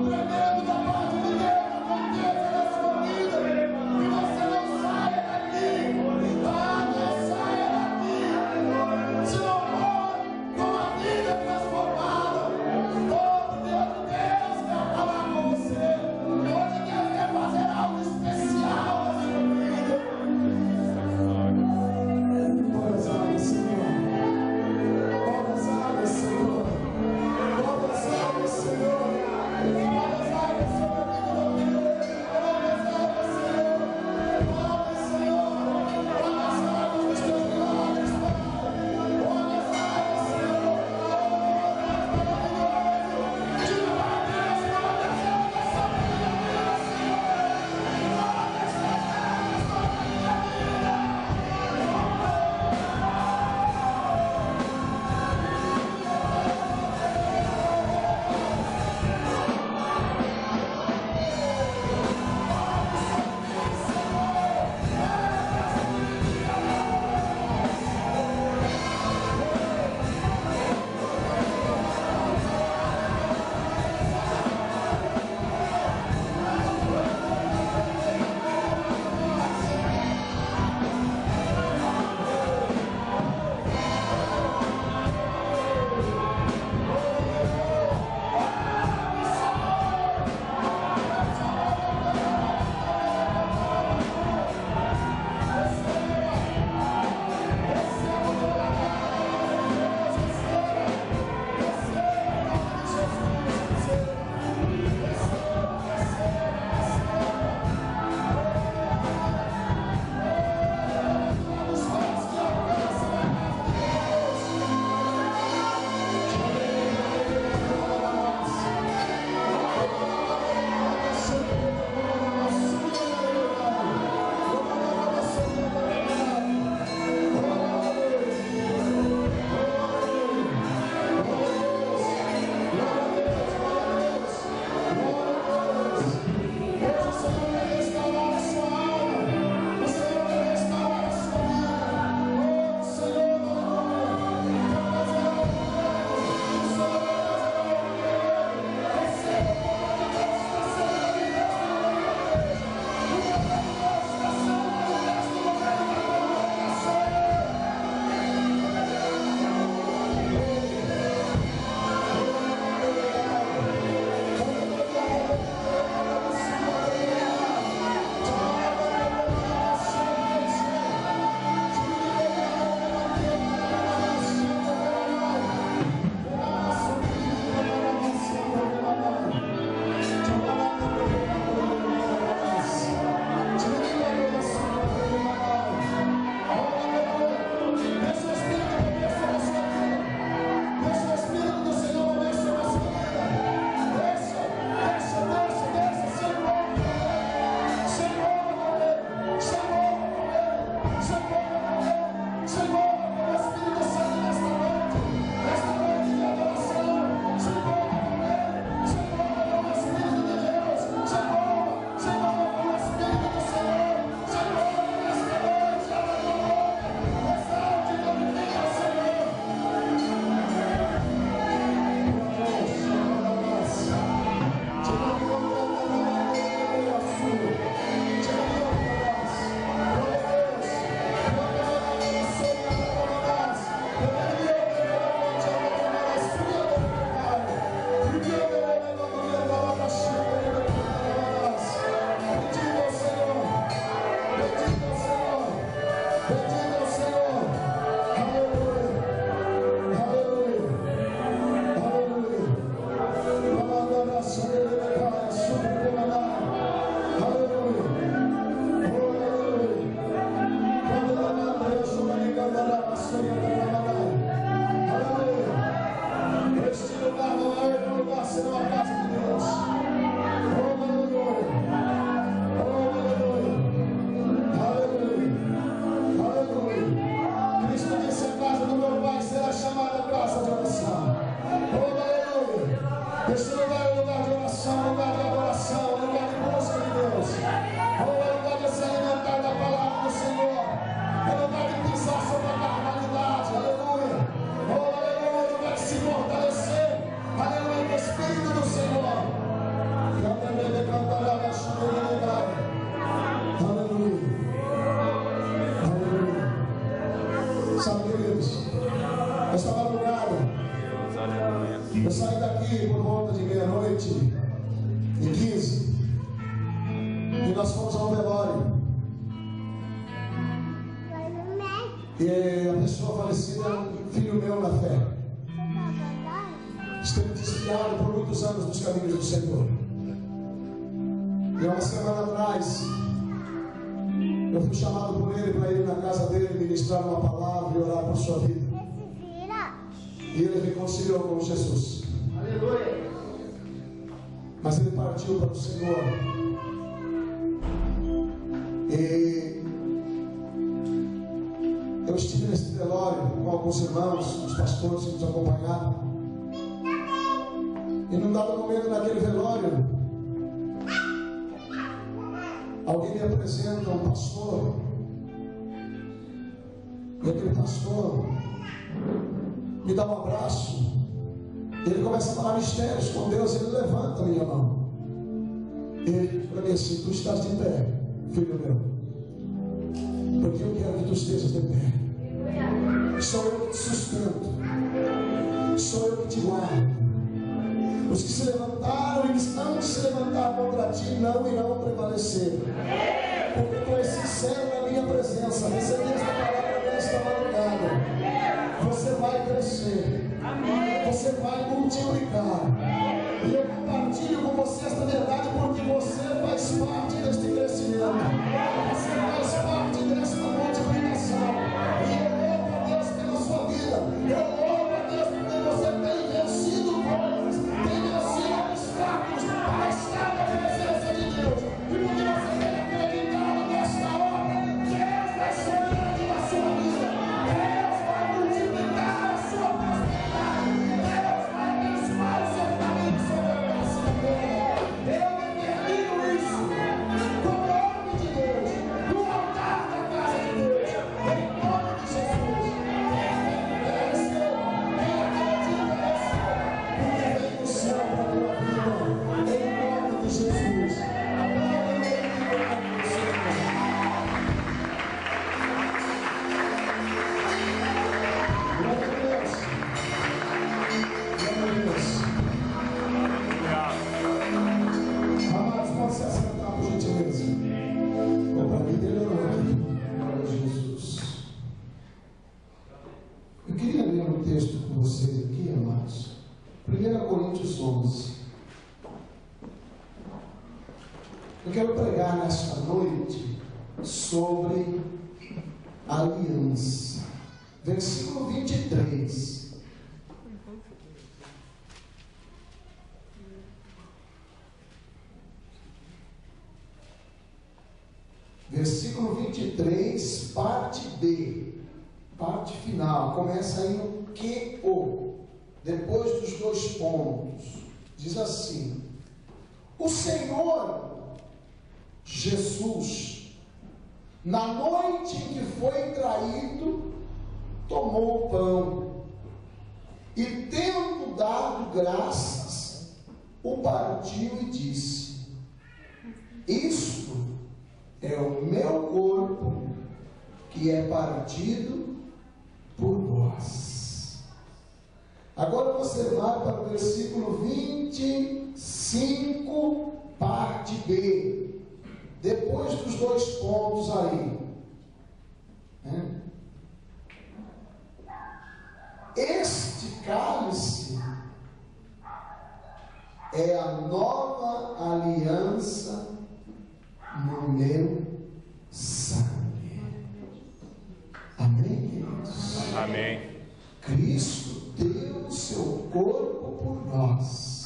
Tremendo da parte de Deus. noite de 15, e nós fomos ao velório. E a pessoa falecida é um filho meu na fé. Esteve desviado por muitos anos nos caminhos do Senhor. E uma semana atrás, eu fui chamado por ele para ir na casa dele, ministrar uma palavra e orar por sua vida. E ele reconciliou com Jesus. Aleluia. Mas ele partiu para o Senhor. E eu estive nesse velório com alguns irmãos, os pastores que nos acompanharam. E num dado momento naquele velório, alguém me apresenta um pastor. E aquele pastor me dá um abraço. Ele começa a falar mistérios com Deus. Ele levanta a minha mão. Ele diz para mim assim: tu estás de pé, filho meu, porque eu quero que tu estejas de pé. Sou eu que te sustento, sou eu que te guardo. Os que se levantaram e estão de se levantar contra ti não irão prevalecer, porque tu és sincero na minha presença. Recebi esta palavra nesta madrugada. Você vai crescer, você vai multiplicar. E eu compartilho com você esta verdade, porque você faz parte deste crescimento, você faz parte desta multiplicação. E eu louvo a Deus pela sua vida. Eu louvo a Deus porque você tem vencido coisas, tem vencido obstáculos para estar na presença de Deus. E porque você tem acreditado nesta obra, Deus vai ser grande na sua vida. Deus vai multiplicar a sua prosperidade. Deus vai abençoar o seu caminho sobre a graça da terra. Eu determino isso com o nome de Deus, no altar da casa de Deus, em nome de Jesus. Eu queria ler um texto com vocês aqui, amados. 1 Coríntios 11. Eu quero pregar nesta noite sobre aliança. Versículo 23. Versículo 23, parte B, parte final. Começa aí no QO, depois dos dois pontos. Diz assim: o Senhor Jesus, na noite em que foi traído, tomou o pão e, tendo dado graças, o partiu e disse: isto é o meu corpo, que é partido por vós. Agora você vai para o versículo 25, parte B, depois dos dois pontos aí. Este cálice é a nova aliança no meu sangue. Amém, queridos? Amém. Cristo deu o seu corpo por nós,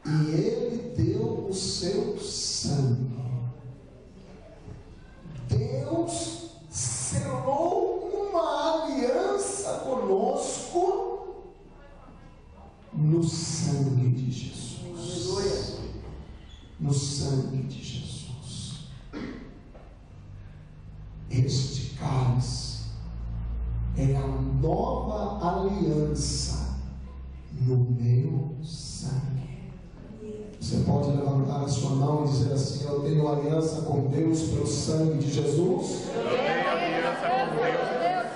e Ele deu o seu sangue. Deus selou uma aliança conosco no sangue de Jesus. No sangue de Jesus. Este cálice é a nova aliança no meu sangue. Você pode levantar a sua mão e dizer assim: eu tenho aliança com Deus pelo sangue de Jesus. Eu tenho aliança com Deus pelo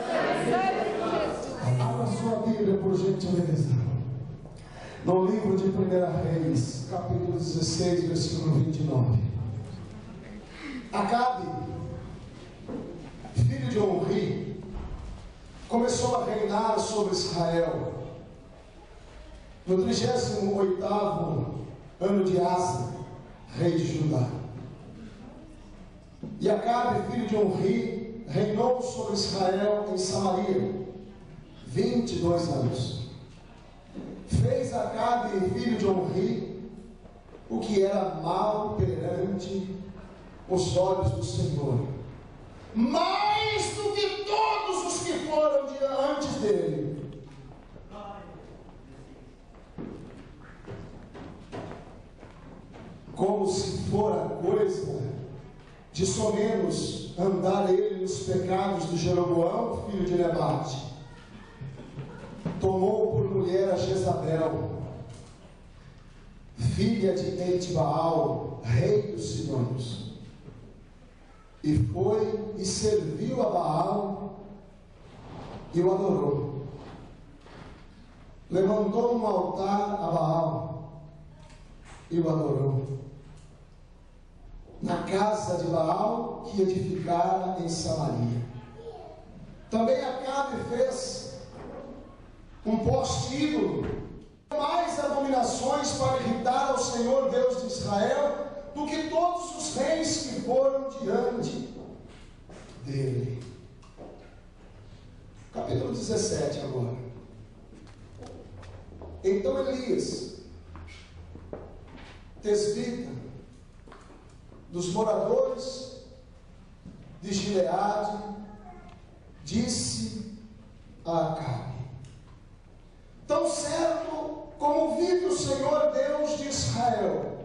sangue de Jesus. Abra sua Bíblia, por gentileza. No livro de 1 Reis, capítulo 16, versículo 29. Acabe, filho de Omri, começou a reinar sobre Israel no 38º ano de Asa, rei de Judá. E Acabe, filho de Omri, reinou sobre Israel em Samaria 22 anos. Fez Acabe, filho de Omri, o que era mal perante os olhos do Senhor, mais do que todos os que foram antes dele. Como se fora coisa de somenos andar ele nos pecados de Jeroboão, filho de Nebate. Tomou por mulher a Jezabel, filha de Etbaal, rei dos Sidônios, e foi e serviu a Baal e o adorou. Levantou um altar a Baal e o adorou, na casa de Baal que edificara em Samaria. Também Acabe fez um poste ídolo, mais abominações para irritar ao Senhor Deus de Israel do que todos os reis que foram diante dele. Capítulo 17 agora. Então Elias, tesbita, dos moradores de Gileade, disse a Acabe: tão certo como vive o Senhor Deus de Israel,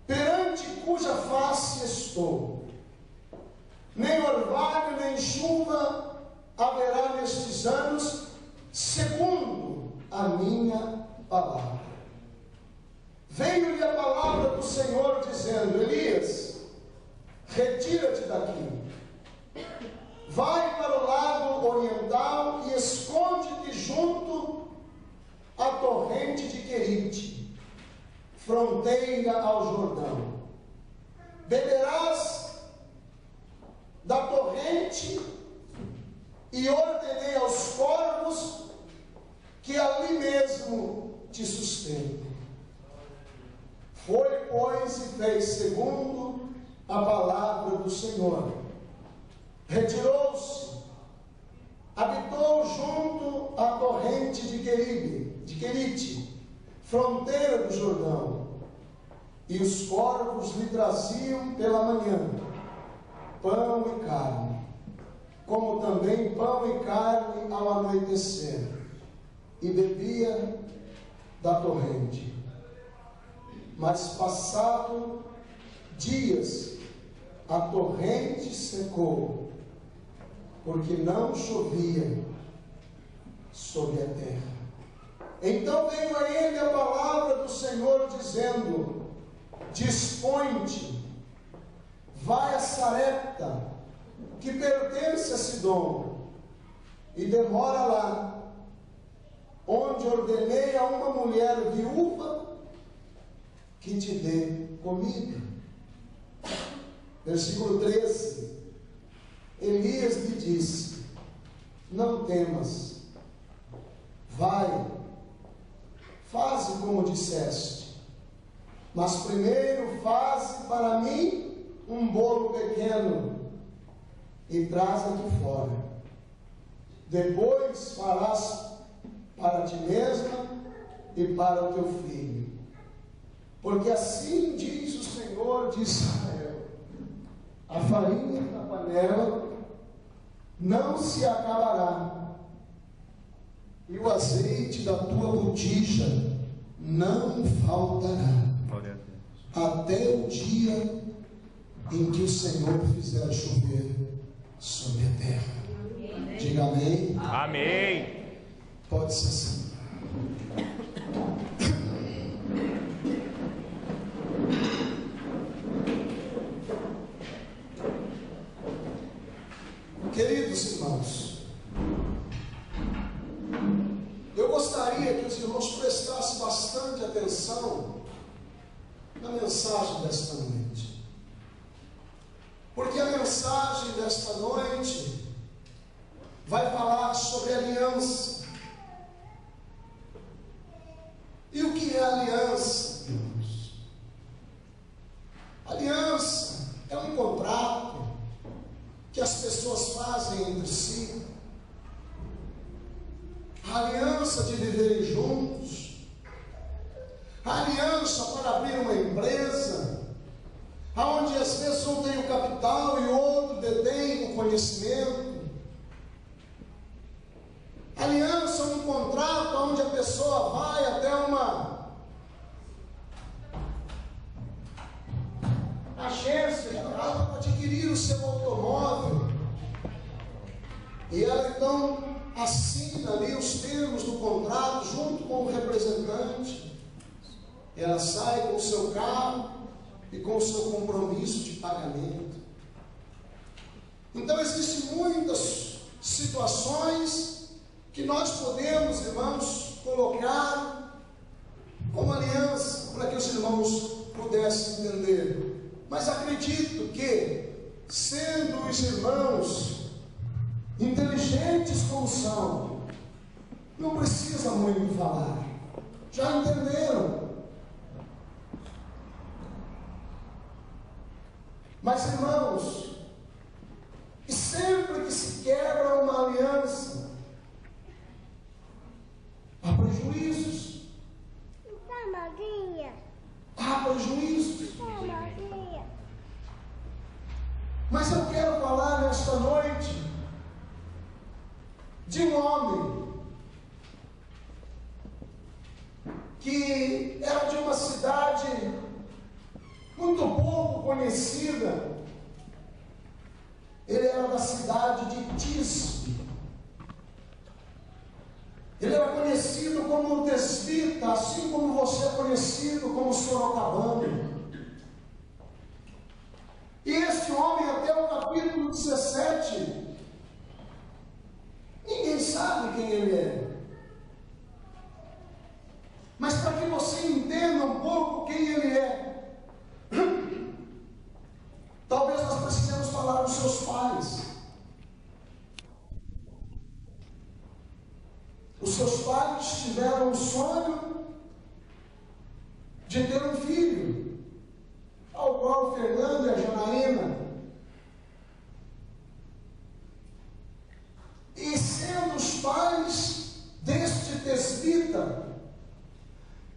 perante cuja face estou, nem orvalho nem chuva haverá nestes anos, segundo a minha palavra. Veio-lhe a palavra do Senhor dizendo: Elias, retira-te daqui, vai para o lado oriental e esconde-te junto à torrente de Querite, fronteira ao Jordão. Beberás da torrente, e ordenei aos corvos que ali mesmo te sustentem. Foi, pois, e fez segundo a palavra do Senhor. Retirou-se, habitou junto à torrente de Querite, fronteira do Jordão, e os corvos lhe traziam pela manhã pão e carne, como também pão e carne ao anoitecer, e bebia da torrente. Mas passado dias, a torrente secou, porque não chovia sobre a terra. Então veio a ele a palavra do Senhor, dizendo: dispõe-te, vai a Sarepta, que pertence a Sidom, e demora lá, onde ordenei a uma mulher viúva que te dê comida. Versículo 13. Elias lhe disse: não temas, vai, faze como disseste, mas primeiro faze para mim um bolo pequeno e traz aqui fora. Depois farás para ti mesma e para o teu filho. Porque assim diz o Senhor de Israel: a farinha da panela não se acabará, e o azeite da tua botija não faltará, até o dia em que o Senhor fizer chover sobre a terra. Diga amém. Amém. Pode ser assim. Queridos irmãos, eu gostaria que os irmãos prestassem atenção na mensagem desta noite. Porque a mensagem desta noite vai falar sobre aliança. E o que é aliança, irmãos? Aliança é um contrato que as pessoas fazem entre si. A aliança de viverem juntos. A aliança para abrir uma empresa, onde às vezes um tem o capital e o outro detém o conhecimento. Aliança é um contrato onde a pessoa vai até uma agência para adquirir o seu automóvel. E ela então assina ali os termos do contrato junto com o representante. Ela sai com o seu carro e com o seu compromisso de pagamento. Então existem muitas situações que nós podemos, irmãos, colocar como aliança, para que os irmãos pudessem entender. Mas acredito que, sendo os irmãos inteligentes como são, não precisa muito falar, já entenderam. Mas, irmãos, e sempre que se quebra uma aliança, há prejuízos. Há prejuízos. Mas eu quero falar nesta noite de um homem que era de uma cidade muito pouco conhecida. Ele era da cidade de Tisbe. Ele era conhecido como Tesbita, assim como você é conhecido como Sorocabana. E este homem, até o capítulo 17, ninguém sabe quem ele é. Mas para que você entenda um pouco quem ele é, talvez nós precisemos falar dos seus pais. Os seus pais tiveram o sonho de ter um filho, ao qual Fernando e a Janaína. E sendo os pais deste Tesbita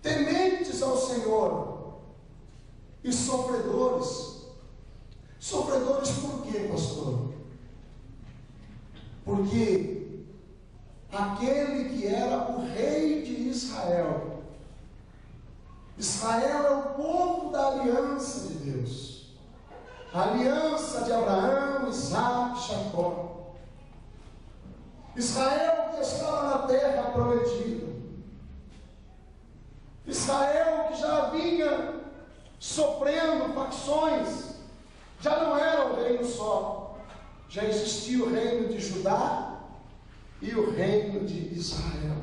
tementes ao Senhor e sofredores. Sofredores por quê, pastor? Porque aquele que era o rei de Israel, Israel é o povo da aliança de Deus, a aliança de Abraão, Isaac e Jacó. Israel que estava na terra prometida, Israel que já vinha sofrendo facções, já não era um reino só, já existia o reino de Judá e o reino de Israel.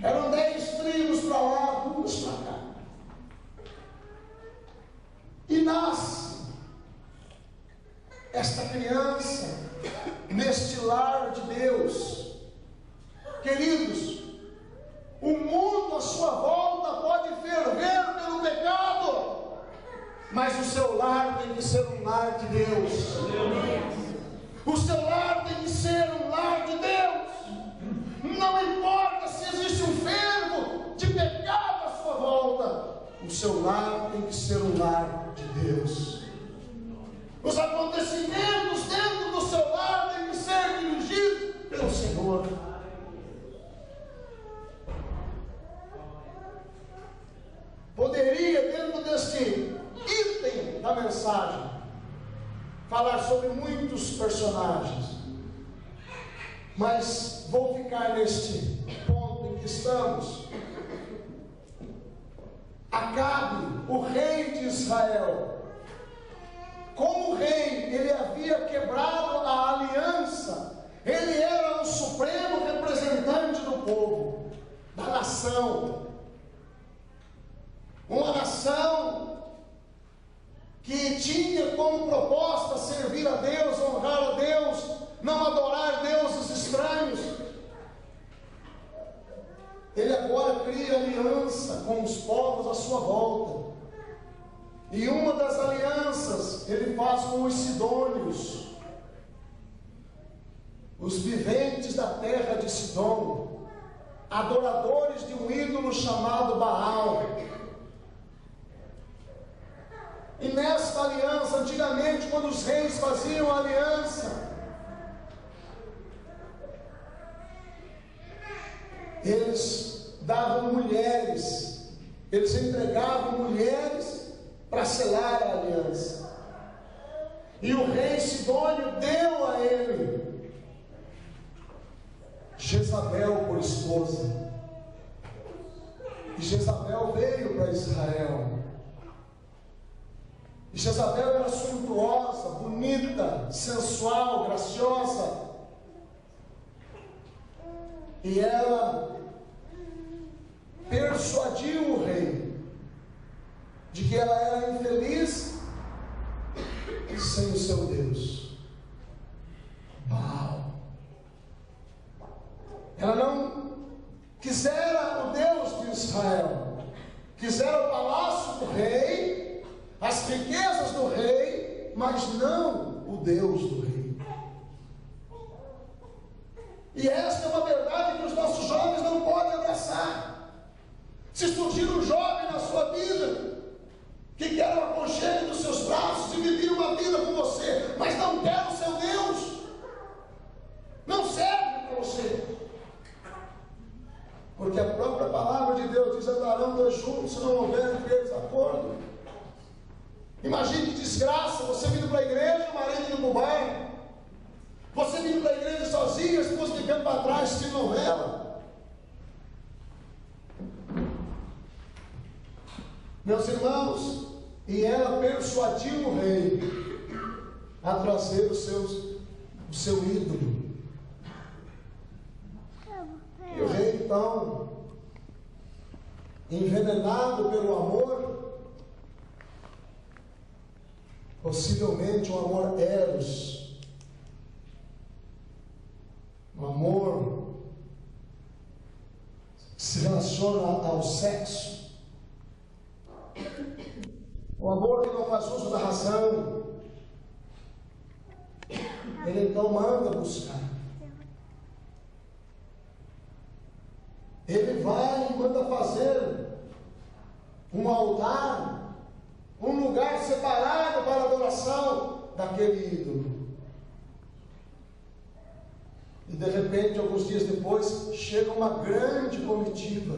Eram 10 tribos para lá, 2 para cá. E nasce esta criança neste lar de Deus. Queridos, o mundo à sua volta pode ferver pelo pecado, mas o seu lar tem que ser um lar de Deus. O seu lar tem que ser um lar de Deus. Não importa se existe um fervo de pecado à sua volta, o seu lar tem que ser um lar de Deus. Os acontecimentos dentro do seu lar têm que ser dirigidos pelo Senhor. Poderia, dentro deste item da mensagem, falar sobre muitos personagens, mas vou ficar neste ponto em que estamos. Acabe, o rei de Israel, como rei, ele havia quebrado a aliança, ele era o supremo representante do povo, da nação. como proposta servir a Deus, honrar a Deus, não adorar deuses estranhos. Ele agora cria aliança com os povos à sua volta. E uma das alianças ele faz com os sidônios, os viventes da terra de Sidom, adoradores de um ídolo chamado Baal. E nesta aliança, antigamente, quando os reis faziam aliança, eles davam mulheres, eles entregavam mulheres para selar a aliança. E o rei Sidônio deu a ele Jezabel por esposa. E Jezabel veio para Israel. E Jezabel era suntuosa, bonita, sensual, graciosa. E ela persuadiu o rei de que ela era infeliz sem o seu Deus, Baal. Ela não quisera o Deus de Israel, quisera o palácio do rei, as riquezas do rei, mas não o Deus do rei. E esta é uma verdade que os nossos jovens não podem abraçar. Se surgir um jovem na sua vida que quer o aconchego dos seus braços, dividir uma vida com você, mas não quer o seu Deus, não serve para você. Porque a própria palavra de Deus diz: andarão dois juntos se não houver entre eles acordo. Imagine que desgraça, você vindo para a igreja, o marido indo para o bar, você vindo para a igreja sozinho, a esposa ficando para trás assistindo novela. Meus irmãos, e ela persuadiu o rei a trazer o seu ídolo. E o rei então, envenenado pelo amor, possivelmente um amor eros, um amor que se relaciona ao sexo, um amor que não faz uso da razão. Ele então manda buscar. Ele vai e manda fazer um altar, um lugar separado para a adoração daquele ídolo. E de repente, alguns dias depois, chega uma grande comitiva.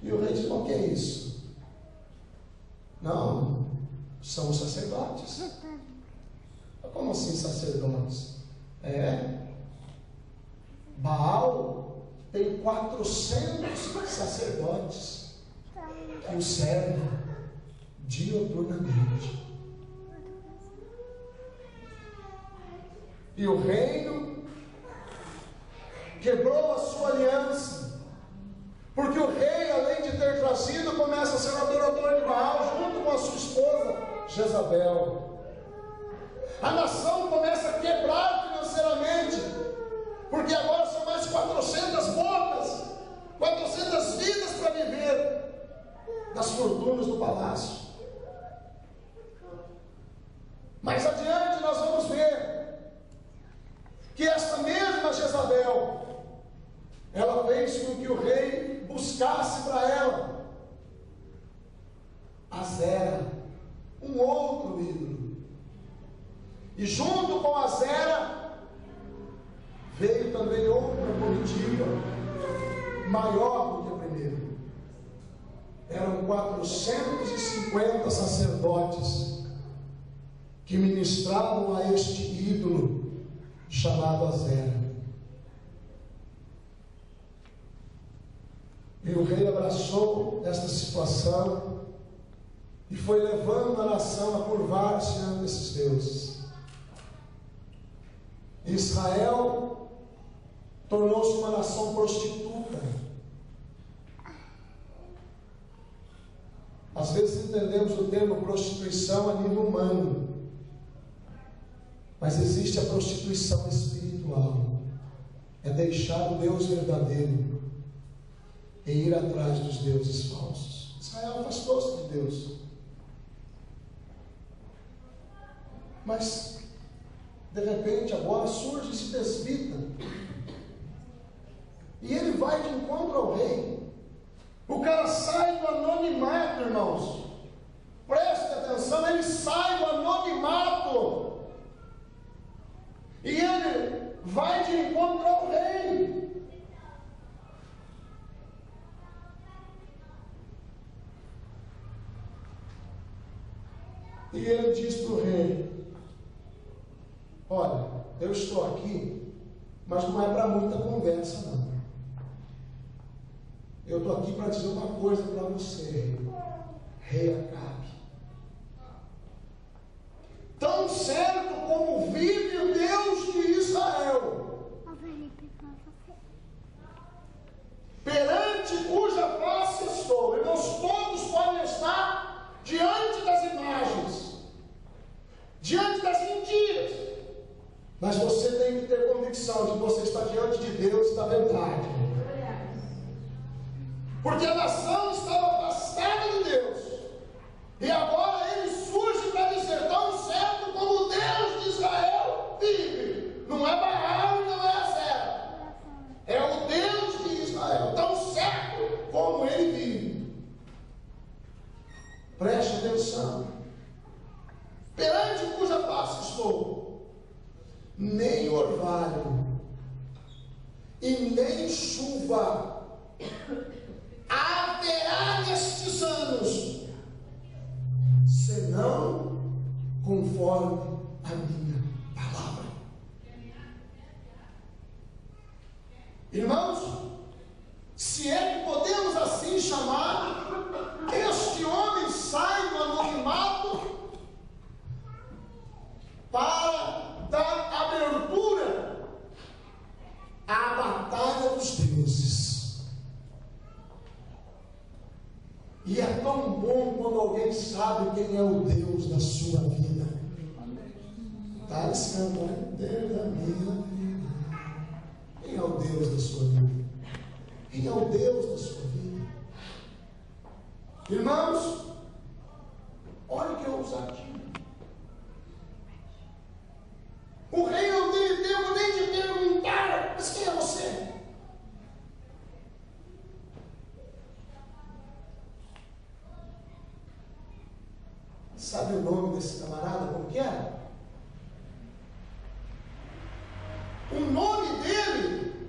E o rei diz: o que é isso? Não, são os sacerdotes. Como assim sacerdotes? Baal tem 400 sacerdotes que o servem diuturnamente. E o reino quebrou a sua aliança, porque o rei, além de ter trazido, começa a ser adorador de Baal junto com a sua esposa Jezabel. A nação começa a quebrar financeiramente, porque agora são mais 400 bocas, 400 vidas para viver das fortunas do palácio. Mais adiante nós vamos ver que esta mesma Jezabel, ela fez com que o rei buscasse para ela Azera, um outro ídolo. E junto com Azera veio também outra comitiva, maior do que a primeira. Eram 450 sacerdotes que ministravam a este ídolo chamado Azera. E o rei abraçou esta situação e foi levando a nação a curvar-se diante desses deuses. Israel tornou-se uma nação prostituta. A Às vezes entendemos o termo prostituição a nível humano, mas existe a prostituição espiritual. É deixar o Deus verdadeiro e ir atrás dos deuses falsos. Israel afastou-se de Deus, mas de repente agora surge esse presbita, e ele vai de encontro ao rei. O cara sai do anonimato, irmãos. Preste atenção, ele sai do anonimato e ele vai de encontro ao rei. E ele diz para o rei: olha, eu estou aqui, mas não é para muita conversa não. Eu estou aqui para dizer uma coisa para você, rei Acabe. Tão certo como vive o Deus de Israel, perante cuja face estou. Irmãos, todos podem estar diante das imagens, diante das mentiras, mas você tem que ter convicção de que você está diante de Deus da verdade. Porque a nação estava afastada de Deus, e agora ele surge para dizer: tão certo como o Deus de Israel vive. Não é Baal e não é Azera, é o Deus de Israel, tão certo como ele vive. Preste atenção. Perante cuja face estou, nem orvalho e nem chuva haverá nestes anos, senão conforme a minha palavra. Irmãos, se é que podemos assim chamar, este homem sai do anonimato para dar abertura à batalha dos deuses. E é tão bom quando alguém sabe quem é o Deus da sua vida. Está dizendo, né? Deus da minha vida. Quem é o Deus da sua vida? Quem é o Deus da sua vida? Irmãos, olha que ousadia. O rei não teve tempo nem de perguntar: mas quem é você? Sabe o nome desse camarada? Como que era? O nome dele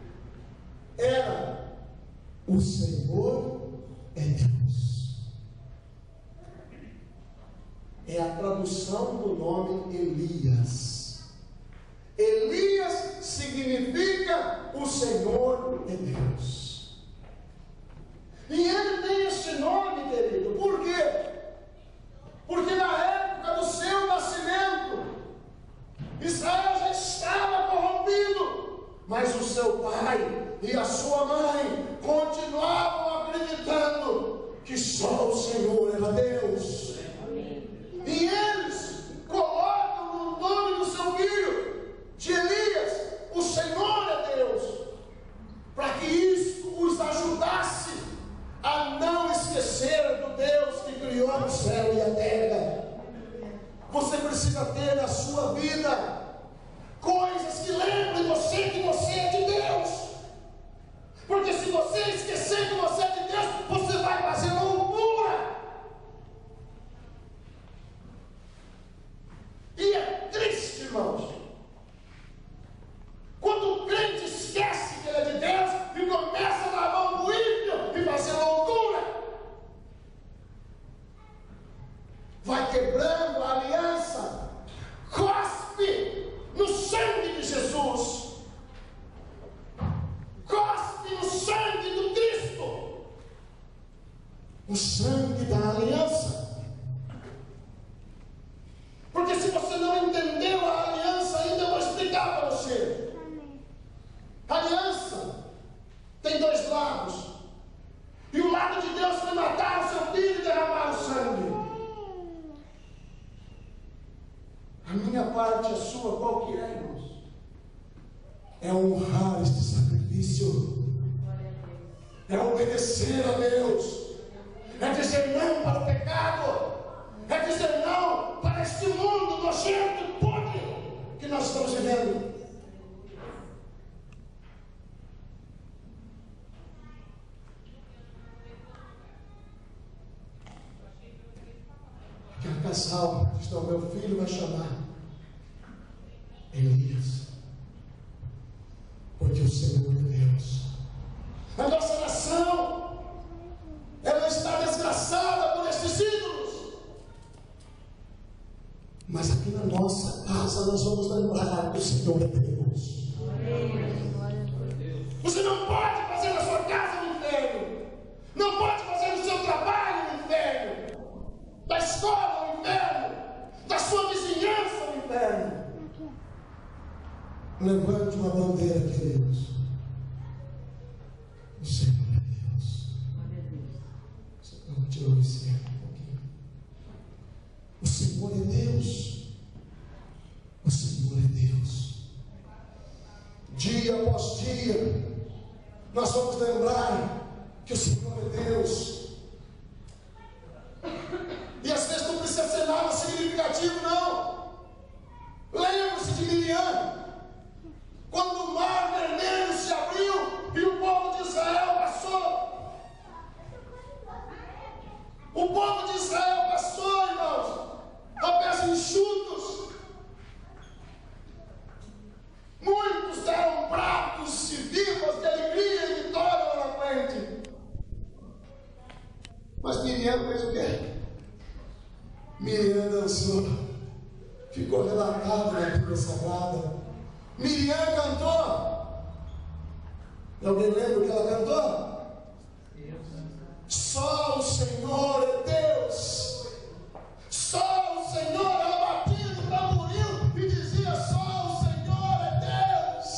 era: o Senhor é Deus. É a tradução do nome Elias. Elias significa: o Senhor é Deus. E ele tem este nome, querido, por quê? Porque na época do seu nascimento, Israel já estava corrompido, mas o seu pai e a sua mãe continuavam acreditando que só o Senhor era Deus. E eles colocam no nome do seu filho, de Elias, o Senhor é Deus, para que isso os ajudasse a não esquecer do Deus que criou o céu e a terra. Você precisa ter na sua vida coisas que lembrem você que você é de Deus. Porque se você esquecer que você é de Deus, você vai fazer loucura. E é triste, irmãos, quando o crente esquece que ele é de Deus e começa a dar a mão pro ímpio e fazer loucura. Vai quebrando a aliança, cospe no sangue de Jesus, cospe no sangue do Cristo, o sangue da aliança. Porque se você não entendeu a aliança ainda, eu vou explicar para você. A aliança tem dois lados, e o lado de Deus foi matar o seu filho e derramar o sangue. sua, qual que é, irmãos? É honrar este sacrifício, é obedecer a Deus, é dizer não para o pecado, é dizer não para este mundo nojento, podre que nós estamos vivendo. Aquele casal, então meu filho vai chamar Elias, porque o Senhor é Deus. A nossa nação, ela está desgraçada por esses ídolos, mas aqui na nossa casa nós vamos lembrar que o Senhor é Deus. Você não pode fazer na sua casa um inferno, não pode fazer no seu trabalho um inferno, da escola um inferno, da sua vizinhança um inferno. Levante uma bandeira, queridos. O Senhor é Deus. Vamos tirar esse erro um pouquinho. O Senhor é Deus. O Senhor é Deus. Dia após dia, nós vamos lembrar que o Senhor é Deus. E às vezes não precisa ser nada significativo, não. Lembre-se de Miriam, quando o mar vermelho se abriu e o povo de Israel passou. O povo de Israel passou, irmãos, a pés enxutos. Muitos deram pratos e vivas de alegria e vitória lá na frente. Mas Miriam fez o quê? Miriam dançou, ficou relatado na Bíblia Sagrada. Miriam cantou. Alguém lembra o que ela cantou? Só o Senhor é Deus. Só o Senhor. Ela batia no tamboril e dizia: só o Senhor é Deus.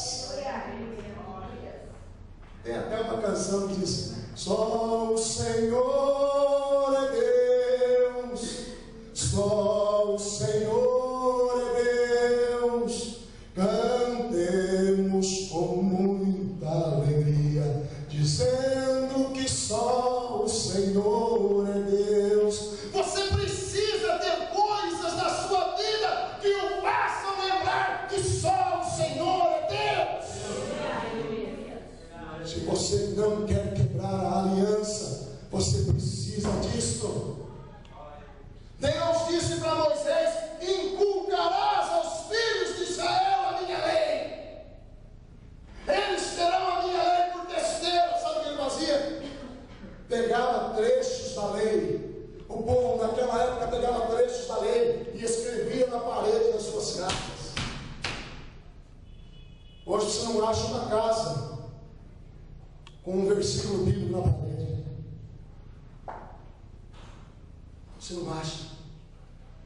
Tem até uma canção que diz: só o Senhor é Deus. Só o Senhor é Deus. Cantemos com muita alegria, dizendo que só o Senhor é Deus. Você precisa ter coisas na sua vida que o façam lembrar que só o Senhor é Deus. Se você não quer quebrar a aliança, você precisa disso. Deus disse para Moisés: inculcarás aos filhos de Israel a minha lei. Eles terão a minha lei por testeira. Sabe o que ele fazia? Pegava trechos da lei. O povo naquela época pegava trechos da lei e escrevia na parede das suas casas. Hoje você não acha uma casa com um versículo bíblico na parede. Você não acha.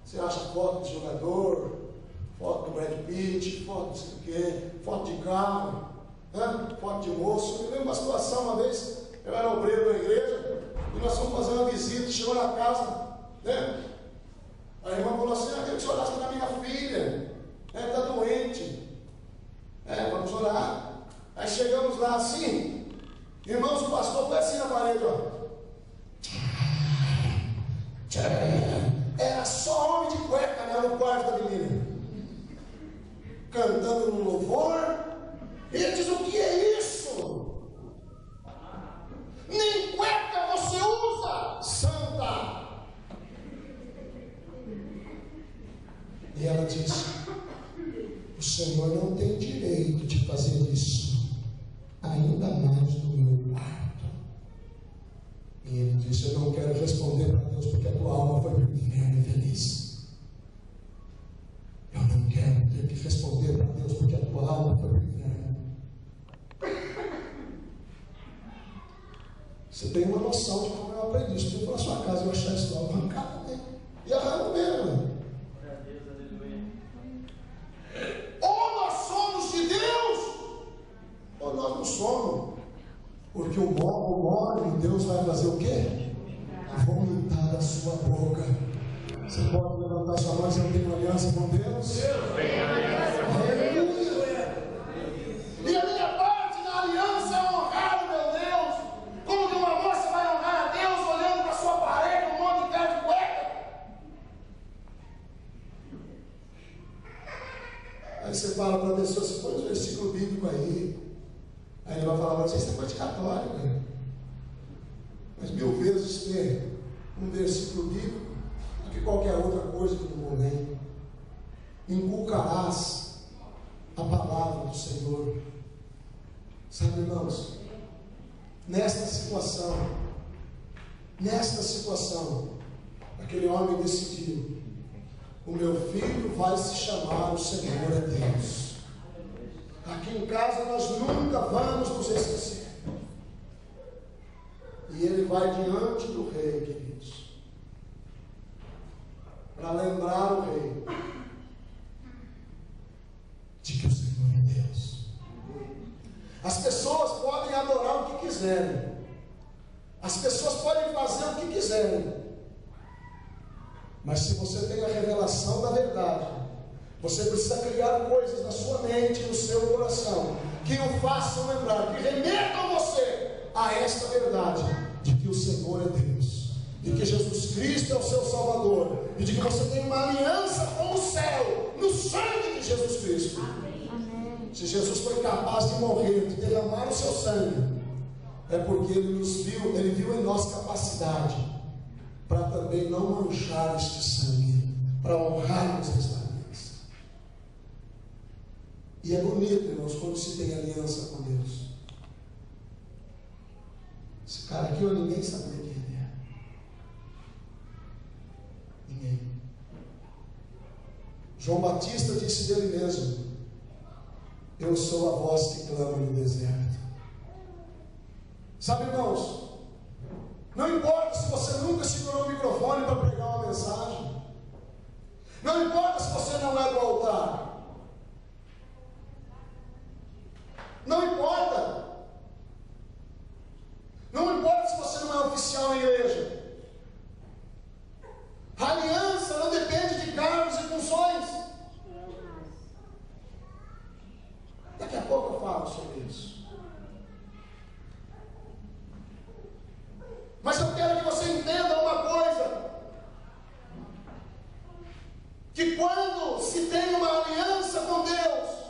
Você acha foto de jogador, foto do Brad Pitt, foto não sei o quê, foto de carro, foto de moço. Eu lembro uma situação uma vez, eu era obreiro da igreja, e nós fomos fazer uma visita, chegou na casa, né? A irmã falou assim: eu queria que você orasse para minha filha, está doente, vamos orar. Aí chegamos lá assim, irmãos, o pastor foi assim na parede, ó. Era só homem de cueca, né, no quarto da menina, cantando no louvor. E ele diz: o que é isso? Nem cueca você usa, santa. E ela diz: o Senhor não tem direito de fazer isso, ainda mais no meu quarto. E ele disse: eu não quero responder para Deus porque a tua alma foi para o inferno infeliz. Eu não quero ter que responder para Deus porque a tua alma foi para o inferno. Você tem uma noção de como eu aprendi isso. Se eu for na sua casa e eu achar isso lá, eu arrancar também. E arranco mesmo. Ou nós somos de Deus, ou nós não somos. Porque o homem, Deus vai fazer o quê? Vomitar a sua boca. Você pode levantar sua mão e dizer: eu tenho aliança com Deus? Eu tenho aliança com Deus. Aleluia! E a minha parte na aliança é honrar o meu Deus. Como que uma moça vai honrar a Deus olhando para sua parede um monte de cara de cueca? Aí você fala para a pessoa: você põe um versículo bíblico aí. Aí ele vai falar para você: isso é coisa de católico, né? Mas 1000 vezes ter um versículo bíblico do que qualquer outra coisa que no momento. Inculcarás a palavra do Senhor. Sabe, irmãos, nesta situação, aquele homem decidiu: o meu filho vai se chamar, o Senhor é Deus. Aqui em casa nós nunca vamos nos esquecer. E ele vai diante do rei, queridos, para lembrar o rei de que o Senhor é Deus. As pessoas podem adorar o que quiserem, as pessoas podem fazer o que quiserem, mas se você tem a revelação da verdade, você precisa criar coisas na sua mente, no seu coração, que o façam lembrar, que remetam você a esta verdade, de que o Senhor é Deus, de que Jesus Cristo é o seu Salvador, e de que você tem uma aliança com o céu, no sangue de Jesus Cristo. Amém. Se Jesus foi capaz de morrer, de derramar o seu sangue, é porque ele viu em nós capacidade para também não manchar este sangue, para honrarmos esta aliança. E é bonito, irmãos, quando se tem aliança com Deus. Esse cara aqui, ninguém sabia quem ele era. Ninguém. João Batista disse dele mesmo: eu sou a voz que clama no deserto. Sabe, irmãos, não importa se você nunca segurou o microfone para pregar uma mensagem, não importa se você não é do altar, não importa. Não importa se você não é oficial na igreja. A aliança não depende de cargos e funções. Daqui a pouco eu falo sobre isso. Mas eu quero que você entenda uma coisa: que quando se tem uma aliança com Deus,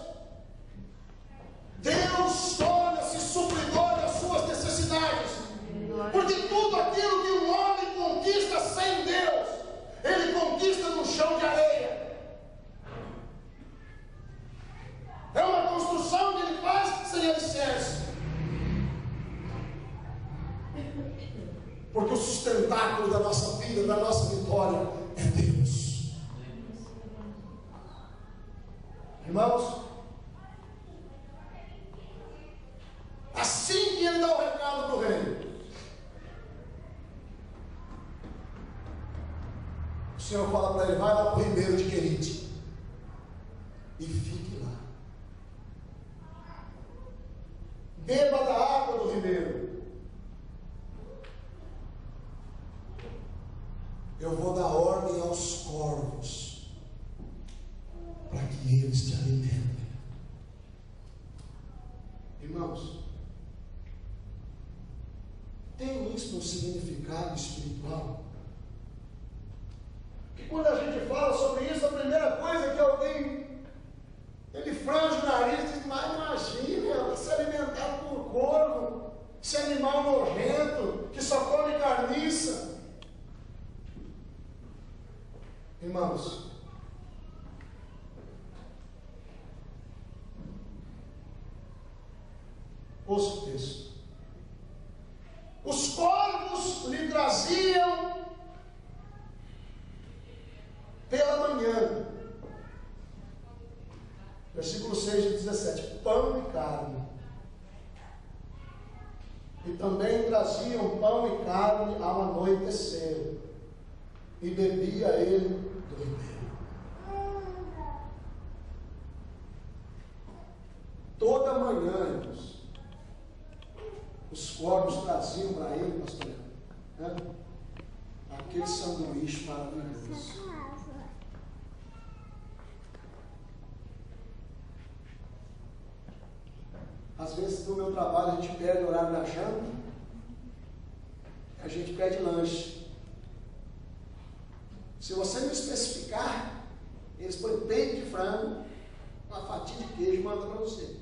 Deus torna-se supridor das suas necessidades. Porque tudo aquilo que um homem conquista sem Deus, ele conquista no chão de areia. É uma construção que ele faz sem alicerce. Porque o sustentáculo da nossa vida, da nossa vitória, é Deus. Irmãos, assim que ele dá o recado para o rei, o Senhor fala para ele: vai lá para o ribeiro de Querite e fique lá. Beba da água do ribeiro. Eu vou dar ordem aos corvos para que eles te alimentem. Irmãos, tem isso um significado espiritual? Que quando a gente fala sobre isso, a primeira coisa que alguém ele frange o nariz e diz: mas imagina, se alimentar por corvo, esse animal nojento que só come carniça. Irmãos, ouça o texto. Os corvos lhe traziam pela manhã, versículo 6 e 17, pão e carne. E também traziam pão e carne ao anoitecer, e bebia ele do ribeiro. Toda manhã, irmãos, os corvos traziam para ele, pastor, né? aquele sanduíche maravilhoso. Às vezes no meu trabalho a gente perde o horário da janta, a gente pede lanche. Se você não especificar, eles põem peito de frango, uma fatia de queijo e mandam para você.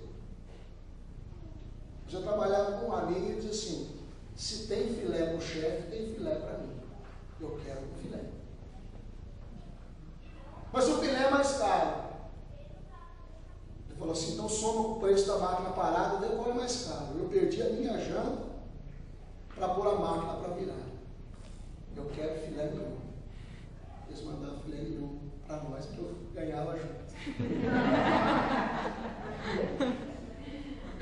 Eu já trabalhava com um amigo e disse assim: se tem filé para o chefe, tem filé para mim. Eu quero um filé. Mas o filé é mais caro. Ele falou assim: então soma com o preço da máquina parada, vê qual é mais caro. Eu perdi a minha janta para pôr a máquina para virar. Eu quero filé mignon. Eles mandaram filé mignon para nós, porque eu ganhava junto.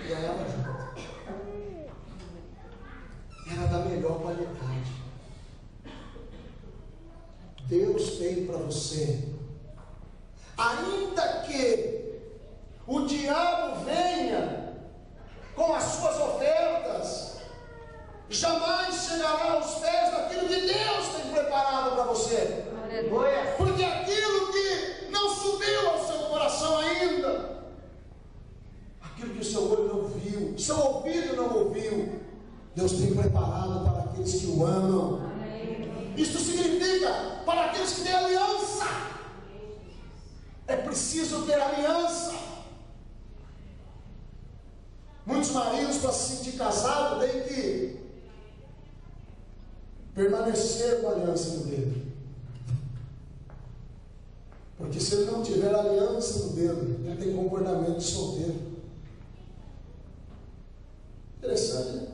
Ganhava junto. Era da melhor qualidade. Deus tem para você, ainda que o diabo venha com as suas ofertas, jamais chegará aos pés daquilo que Deus tem preparado para você. Porque aquilo que não subiu ao seu coração ainda, aquilo que o seu olho não viu, seu ouvido não ouviu, Deus tem preparado para aqueles que o amam. Isso significa para aqueles que têm aliança. É preciso ter aliança. Muitos maridos, para se sentir casados, têm que permanecer com a aliança no dedo. Porque se ele não tiver aliança no dedo, ele tem comportamento de solteiro. Interessante, né?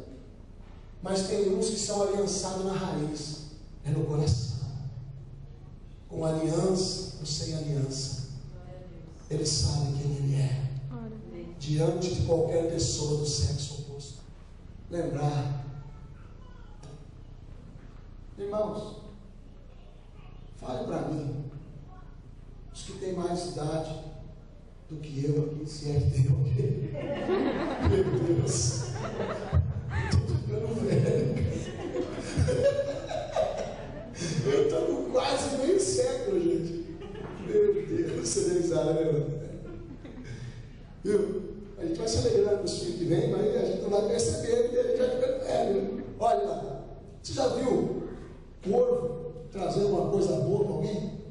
Mas tem uns que são aliançados na raiz, é no coração. Com aliança ou sem aliança, ele sabe quem ele é, diante de qualquer pessoa do sexo oposto. Lembrar, irmãos, fale para mim, os que têm mais idade do que eu aqui, se é que tem alguém. Meu Deus, estou ficando velho. Eu estou com quase meio século, gente. Meu Deus, você deu risada, né? Viu? A gente vai se alegrando com os filhos que vêm, mas a gente não vai perceber que a gente vai ficando velho. Olha lá, você já viu corvo trazer uma coisa boa para alguém?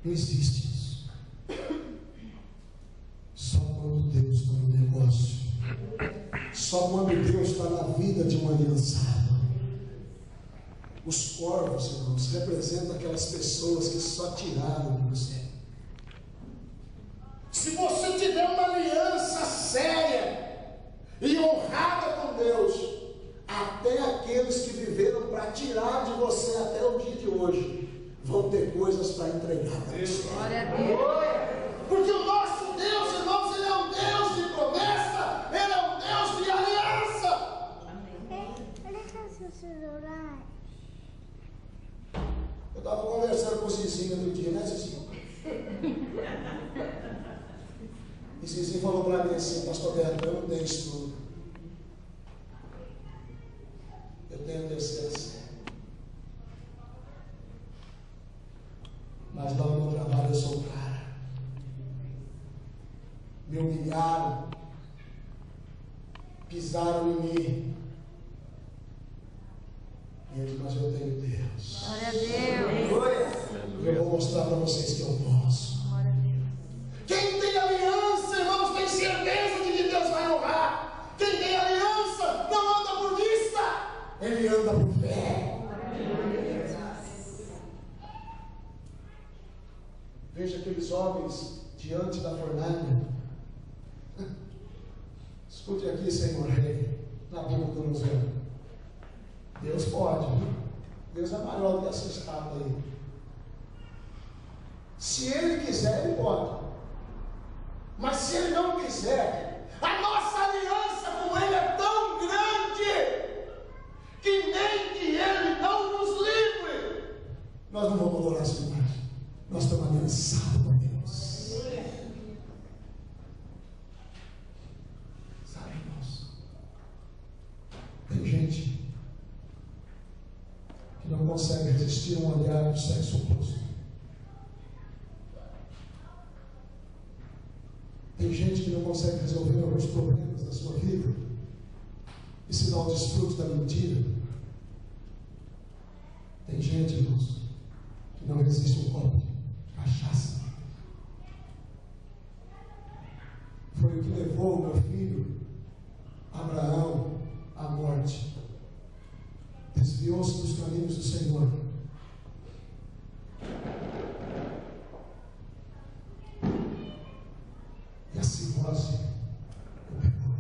Não existe isso. Só quando Deus está no negócio. Só quando Deus está na vida de um aliançado. Os corvos, irmãos, representam aquelas pessoas que só tiraram de você. Se você tiver uma aliança séria e honrada com Deus, até aqueles que viveram para tirar de você até o dia de hoje vão ter coisas para entregar para você. Glória a Deus. Porque o nosso Deus, irmãos, Ele é um Deus de promessa, Ele é um Deus de aliança. Olha cá seu celular. Eu estava conversando com o Zizinho no dia, né, Zizinho? E Zizinho falou para mim assim: pastor Beto, eu não tenho estudo, eu tenho terceira série, mas lá no meu trabalho eu sou o cara. Me humilharam, pisaram em mim. E ele disse: mas eu tenho Deus. Glória a Deus. Eu vou mostrar para vocês que eu posso. Glória a Deus. Quem tem aliança, irmãos, tem certeza de que Deus vai honrar. Quem tem aliança não anda por vista, ele anda por fé. Veja aqueles homens diante da fornalha. Escute aqui, Senhor Rei, na boca do céu. Deus pode. Deus é maior do que essa estátua aí. Se Ele quiser, Ele pode. Mas se Ele não quiser, a nossa aliança com Ele é tão grande que nem que Ele não nos livre, nós não vamos adorar essa imagem. Nós estamos aliançados com Deus. Sabe, irmãos? consegue resistir a um olhar do sexo oposto. Tem gente que não consegue resolver alguns problemas da sua vida e se dá o desfrute da mentira. Tem gente, irmãos, que não resiste um copo de cachaça. Foi o que levou o meu filho Abraão à morte. Desviou-se dos caminhos do Senhor. E a cirrose o pegou.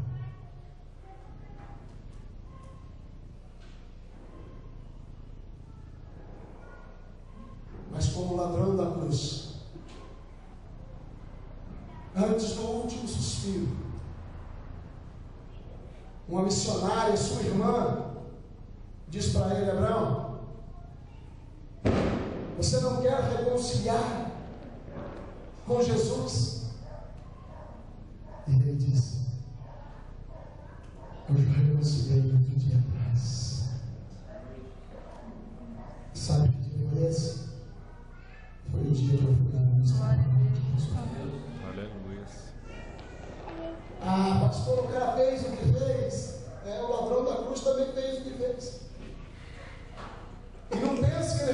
Mas como ladrão da cruz, antes do último suspiro, uma missionária, sua irmã, diz para ele: Abraão, você não quer reconciliar com Jesus? E ele disse: eu já reconciliei muito dia atrás. Sabe que dia foi esse? Foi o dia que eu fui na missa. Aleluia. Ah, pastor, o cara fez o que fez. O ladrão da cruz também fez o que fez. E não pense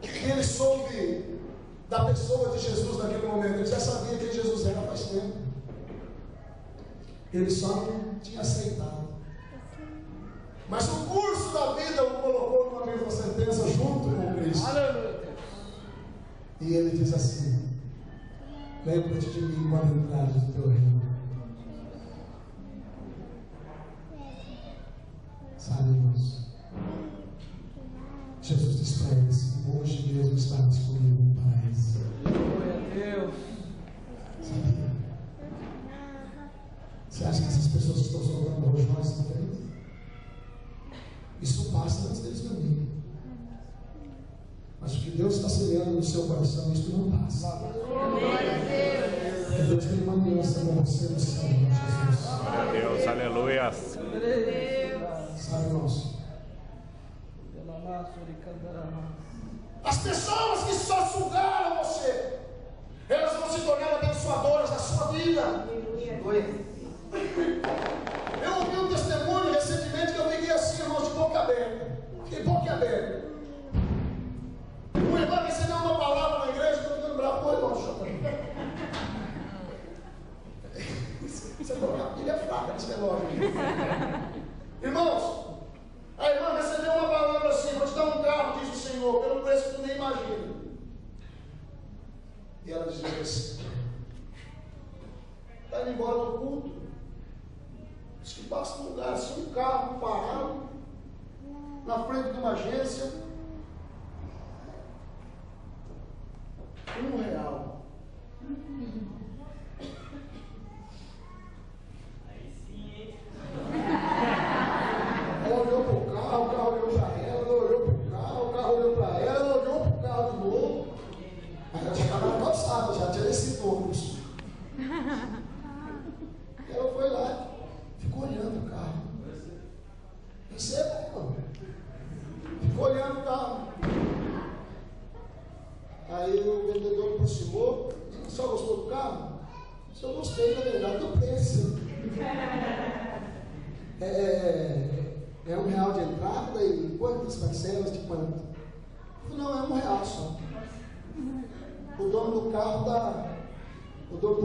que ele soube da pessoa de Jesus naquele momento. Ele já sabia quem Jesus era faz tempo. Ele só não tinha aceitado. Mas o curso da vida o colocou numa mesma sentença junto com Cristo. E ele diz assim: lembra-te de mim quando entrares no teu reino. Sabe, irmãos, Jesus diz para eles: hoje mesmo estamos comigo em paz. Glória a Deus. Sabia? Você acha que essas pessoas que estão sobrando rojões estão felizes? Isso passa antes deles dormirem. Mas o que Deus está semeando no seu coração, isso não passa. Glória a Deus. Que Deus tem uma aliança com você no céu, irmão Jesus. Glória a Deus, aleluia. Sabe, irmãos? As pessoas que só sugaram você, elas vão se tornar abençoadoras da sua vida. Eu ouvi um testemunho recentemente que eu fiquei assim, irmãos, de boca aberta. Fiquei boca aberta. O irmão recebeu uma palavra na igreja, que eu não lembrava, pô, irmão, você falou, a Bíblia é fraca nesse relógio. Irmãos, a irmã recebeu uma palavra assim: vou te dar um carro, diz o Senhor, pelo preço que tu nem imagina. E ela dizia assim: está indo embora do culto, diz que passa num lugar assim, um carro parado na frente de uma agência, R$1. Ela olhou para o carro olhou para ela, ela olhou para o carro olhou para ela olhou para o carro de novo. Aí ela já estava cansada, já tinha descido todos. Ela foi lá, ficou olhando o carro. Receba, irmão. Ficou olhando o carro. Aí o vendedor aproximou: só gostou do carro? Só gostei, na verdade, do preço. É R$1 de entrada e quantas parcelas de quanto? Não, é R$1 só. O dono do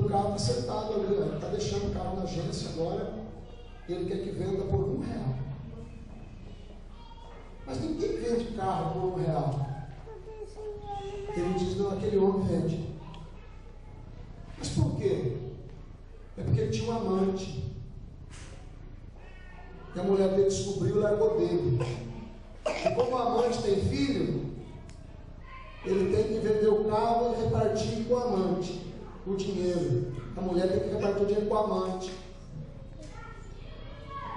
carro está sentado ali, está deixando o carro na agência agora. Ele quer que venda por R$1. Mas ninguém vende carro por R$1. Ele diz: não, aquele homem vende. Mas por quê? É porque ele tinha um amante. E a mulher dele descobriu e largou dele. E como o amante tem filho, ele tem que vender o carro e repartir com o amante o dinheiro. A mulher tem que repartir o dinheiro com o amante.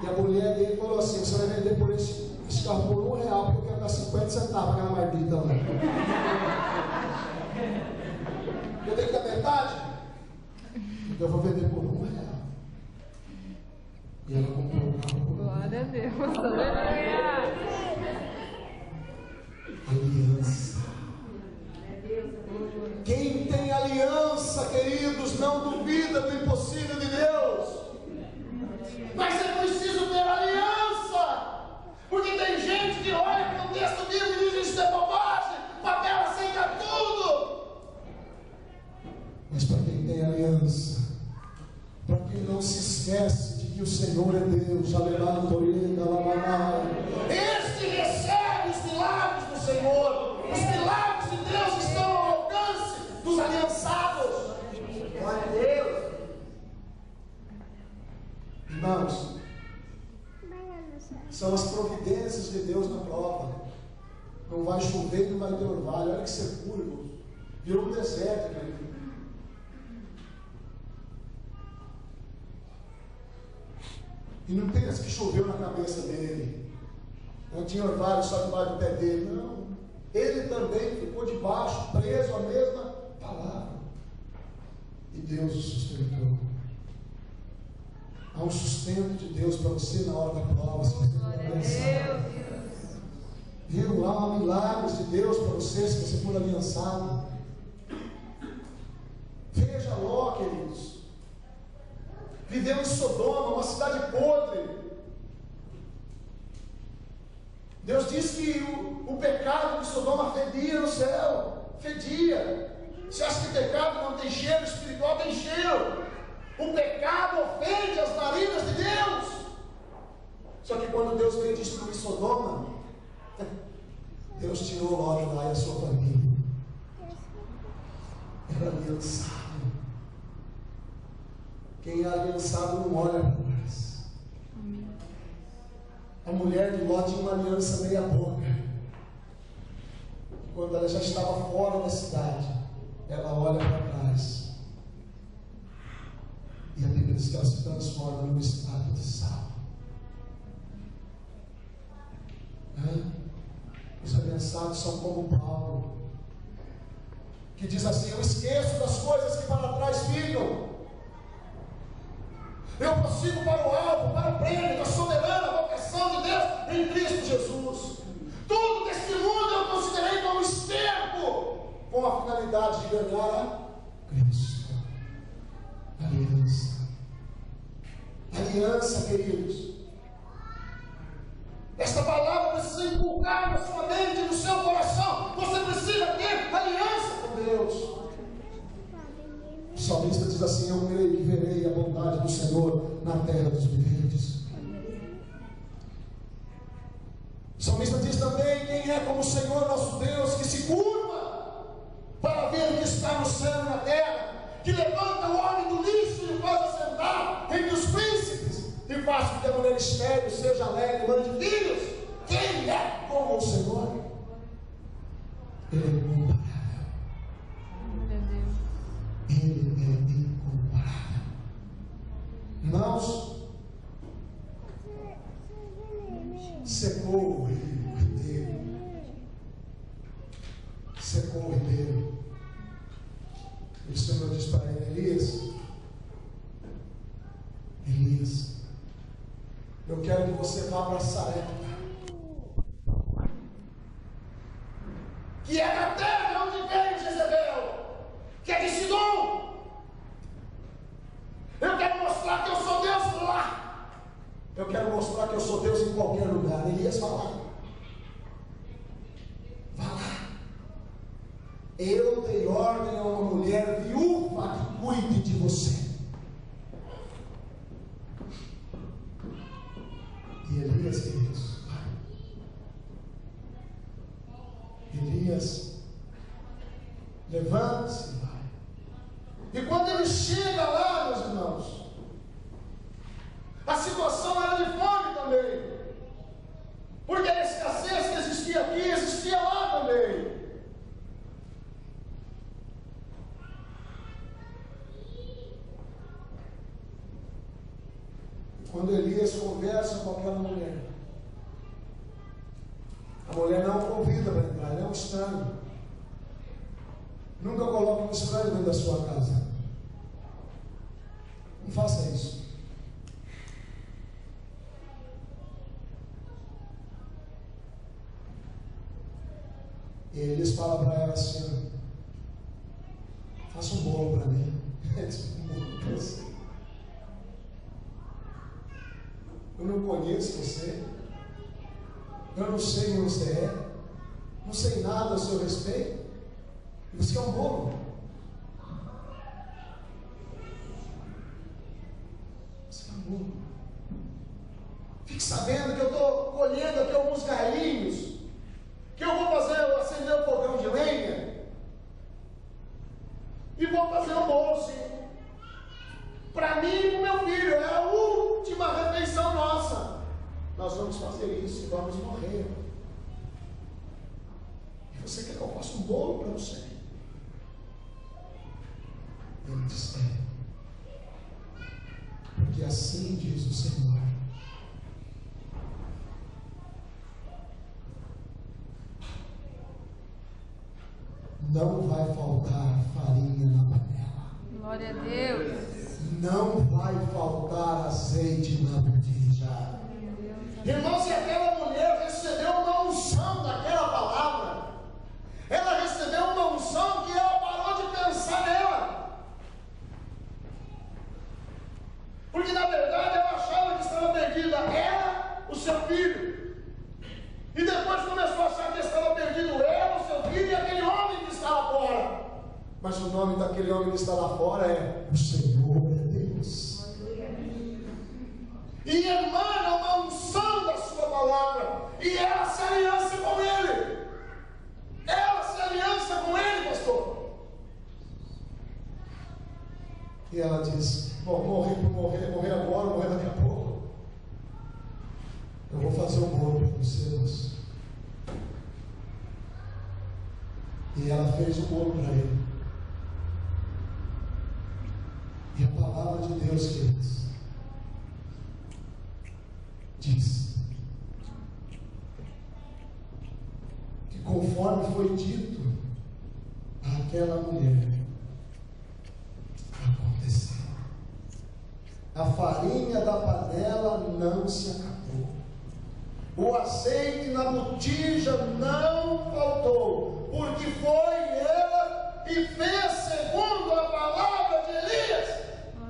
E a mulher dele falou assim: você vai vender por esse carro por R$1, porque eu quero dar 50 centavos aquela mardita lá. Eu tenho que dar metade? Então eu vou vender por R$1. E ela comprou o carro por R$1. Glória a Deus. Aleluia. queridos, não duvida do impossível de Deus. Mas é preciso ter aliança. Porque tem gente que olha para o texto bíblico e diz: isso é bobagem, papel aceita tudo. Mas para quem tem aliança, para quem não se esquece de que o Senhor é Deus, este recebe os milagres do Senhor. Os milagres de Deus estão ao alcance dos aliançados. Glória a Deus. Irmãos, são as providências de Deus na prova. Não vai chover, não vai ter orvalho. Olha que secura, irmãos. Virou um deserto aqui. E não pensa que choveu na cabeça dele. Não tinha orvalho só debaixo do pé dele. Não. Ele também ficou debaixo, preso à mesma palavra. E Deus o sustentou. Há um sustento de Deus para você na hora da prova. Viu? Há milagres de Deus para você se você for aliançado. Veja Ló, queridos. Viveu em Sodoma, uma cidade podre. Deus diz que o pecado de Sodoma fedia no céu. Fedia. Você acha que pecado não tem cheiro espiritual? Tem cheiro. O pecado ofende as narinas de Deus. Só que quando Deus veio destruir Sodoma, Deus tirou Ló de lá e a sua família. Era aliançado. Quem é aliançado não olha para trás. A mulher de Ló tinha uma aliança meia boca. Quando ela já estava fora da cidade, ela olha para trás. E a Bíblia diz que ela se transforma numa estátua de sal. Os aliançados são como Paulo, que diz assim: eu esqueço das coisas que para trás ficam. Eu prossigo para o alvo, para o prêmio da soberana vocação de Deus em Cristo Jesus. Tudo deste mundo eu considerei como esterco, com a finalidade de ganhar a Cristo. Aliança. Aliança, queridos. Esta palavra precisa inculcar na sua mente, no seu coração. Você precisa ter aliança com Deus. O salmista diz assim: eu creio que verei a bondade do Senhor na terra dos viventes. O salmista diz também: quem é como o Senhor nosso Deus, que se curva para ver o que está no céu e na terra, que levanta o homem do lixo e o faz assentar entre os príncipes, e faz com que a mulher estéril seja alegre, mãe de filhos. Quem é como o Senhor? Ele é incomparável. Ele é incomparável. Irmãos, secou o ribeiro. Secou o ribeiro. E o Senhor diz para ele: Elias, eu quero que você vá para Sarepta, que é da terra onde veio Jezebel, que é de Sidom. Eu quero mostrar que eu sou Deus lá. Eu quero mostrar que eu sou Deus em qualquer lugar. Elias, vá lá. Vá lá. Eu dei ordem a uma mulher viúva que cuide de você. E Elias, queridos, Elias levanta-se e vai. E quando ele chega lá, meus irmãos, a situação era de fome também, porque a escassez que existia aqui, existia lá também. Quando Elias conversa com aquela mulher, a mulher não o convida para entrar, ele é um estranho. Nunca coloque um estranho dentro da sua casa. Não faça isso. Elias fala para ela assim: faça um bolo para mim. conheço você, eu não sei quem você é, não sei nada a seu respeito, e você é um bolo. Você é um bolo. Fique sabendo que eu estou colhendo aqui alguns galinhos, que eu vou acender um fogão de lenha, e vou fazer um bolo, sim. Para mim e para o meu filho, é a última refeição nossa. Nós vamos fazer isso e vamos morrer. E você quer que eu faça um bolo para você? Ele disse: porque assim diz o Senhor: não vai faltar farinha na panela. Glória a Deus. Não vai faltar azeite na botija. Irmãos, e aquela mulher recebeu uma unção daquela palavra. Ela recebeu uma unção que ela parou de pensar nela. Porque na verdade ela achava que estava perdida, ela, o seu filho. E depois começou a achar que estava perdido ela, o seu filho e aquele homem que está lá fora. Mas o nome daquele homem que está lá fora é o Senhor é Deus. E emana uma unção da sua palavra. E ela se aliança com ele. Ela se aliança com ele, pastor. E ela diz: bom, morrer agora, morrer daqui a pouco. Eu vou fazer um bolo para vocês. E ela fez o bolo para ele. E a palavra de Deus, queridos, diz que conforme foi dito àquela mulher, aconteceu. A farinha da panela não se acabou, o azeite na botija não faltou, porque foi ela e fez segundo a palavra de Elias.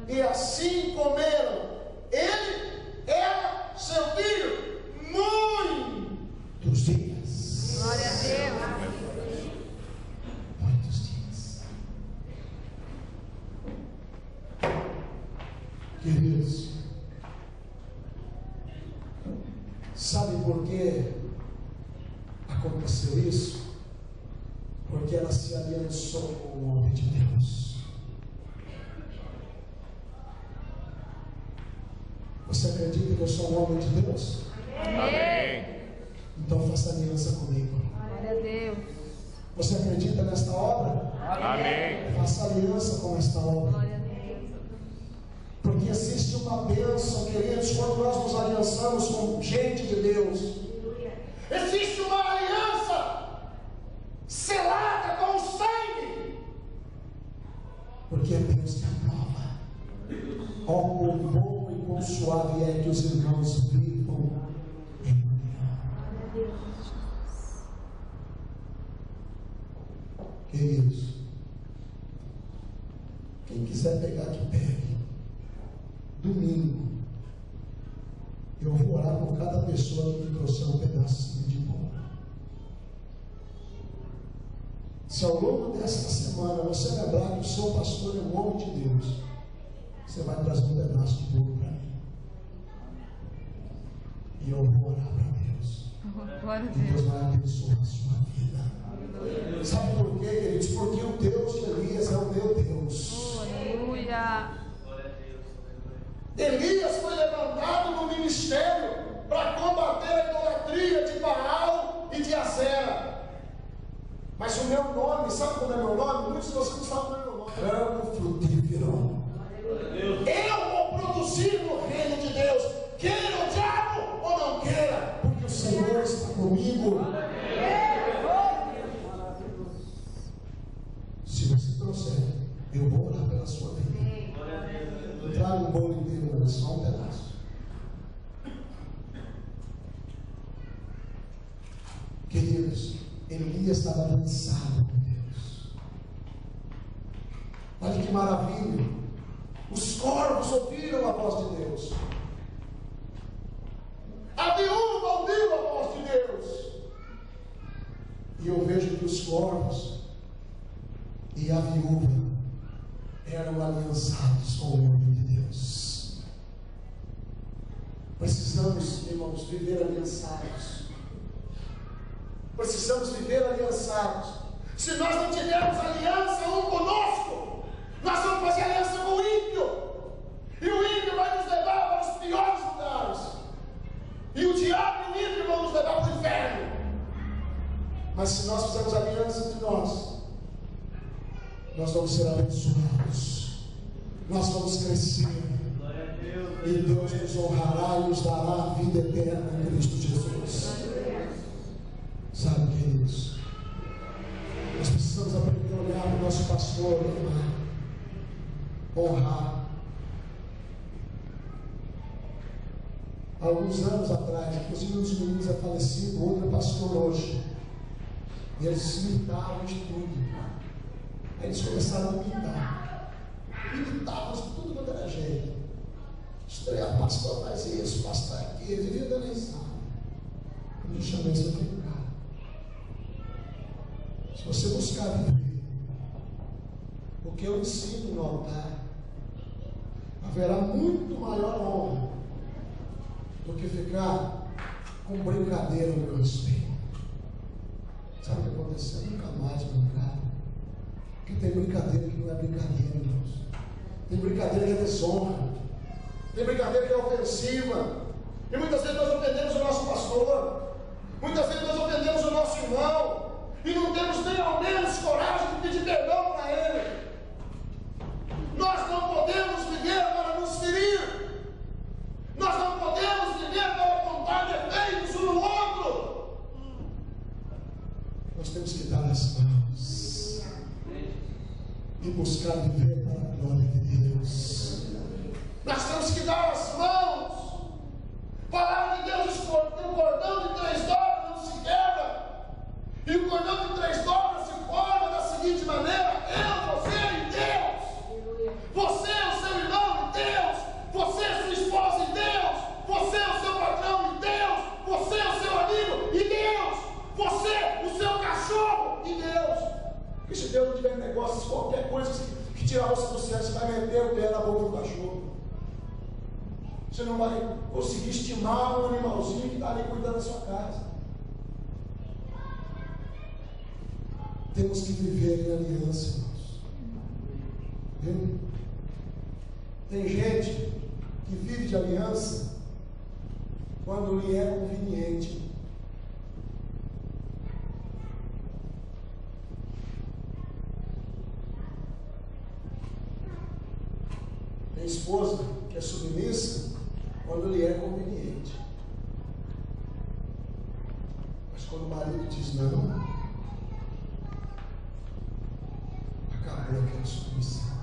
E assim comeram ele, ela, seu filho, muitos dias. Glória a Deus. Muitos dias. Queridos, sabe por que aconteceu isso? Porque ela se aliançou com o homem de Deus. Você acredita que eu sou um homem de Deus? Amém. Então faça aliança comigo. Glória a Deus. Você acredita nesta obra? Amém. Faça aliança com esta obra. Glória a Deus. Porque existe uma bênção, queridos, quando nós nos aliançamos com gente de Deus. Existe uma aliança selada com o sangue. Porque é Deus que aprova. Ó, quão bom e quão suave é que os irmãos vivam em união. Queridos, quem quiser pegar, que pegue. Domingo, eu vou orar por cada pessoa que me trouxer um pedacinho de bolo. Se ao longo desta semana você lembrar que o seu pastor é um homem de Deus, você vai trazer um pedaço de bolo para mim. E eu vou orar para Deus. Glória a E Deus Deus. vai abençoar a sua vida. Sabe por quê, queridos? Porque o Deus de Elias é o meu Deus. Aleluia. Elias foi levantado no ministério para combater a idolatria de Baal e de Azera. Mas o meu nome, sabe como é meu nome? Muitos de vocês não sabem o meu nome. Ramo frutífero. Eu vou produzir no reino de Deus, queira o diabo ou não queira, porque o Senhor está comigo. Se você trouxer, eu vou orar pela sua vida. Não traga um bolo inteiro, mas só um pedaço. Queridos, Elias estava avançado com Deus. Olha que maravilha. Os corvos ouviram a voz de Deus. E eu vejo que os corvos e a viúva eram aliançados com o homem de Deus. Precisamos, irmãos, viver aliançados. Precisamos viver aliançados. Se nós não tivermos aliança um conosco, nós vamos fazer aliança com o ímpio. E o ímpio vai nos levar para os piores lugares. E o diabo e o ímpio vão nos levar para o inferno. Mas se nós fizermos aliança entre nós vamos ser abençoados. Nós vamos crescer. E Deus nos honrará e nos dará a vida eterna em Cristo Jesus. Sabe, queridos? Nós precisamos aprender a olhar para o nosso pastor, amar, honrar. Há alguns anos atrás, inclusive um dos meninos é falecido, o outro é pastor hoje. E eles se imitavam de tudo. Aí eles começaram a imitar. Imitavam de tudo quanto era jeito. Estreia, pastor faz isso, pastor aquilo, devia dar nem sabe. Eu chamei isso aqui do cara. Se você buscar viver o que eu ensino no altar, haverá muito maior honra do que ficar com brincadeira no meu respeito. Sabe o que aconteceu? Nunca mais brincar. Porque tem brincadeira que não é brincadeira, irmãos. Tem brincadeira que é desonra. Tem brincadeira que é ofensiva. E muitas vezes nós ofendemos o nosso pastor. Muitas vezes nós ofendemos o nosso irmão. E não temos nem ao menos coragem de pedir perdão para ele. Nós não podemos viver para nos ferir. Nós não podemos viver para apontar defeitos um no outro. Nós temos que dar as mãos e buscar viver para a glória de Deus. Nós temos que dar as mãos. Palavra de Deus, o cordão de 3 dobras não se quebra. E o cordão de 3 dobras se forma da seguinte maneira: eu, você e Deus. Você é o seu irmão em Deus. Você é sua esposa em Deus. Você é o seu patrão em Deus. Você é o seu amigo em Deus. Você, o seu cachorro em Deus. Porque se Deus não tiver negócios, qualquer coisa que tirar você do céu, você vai meter o pé na boca do cachorro. Você não vai conseguir estimar um animalzinho que está ali cuidando da sua casa. Temos que viver em aliança, irmãos. Viu? Tem gente que vive de aliança quando lhe é conveniente. Tem esposa que é submissa quando lhe é conveniente. Mas quando o marido diz não, acabou aquela submissão.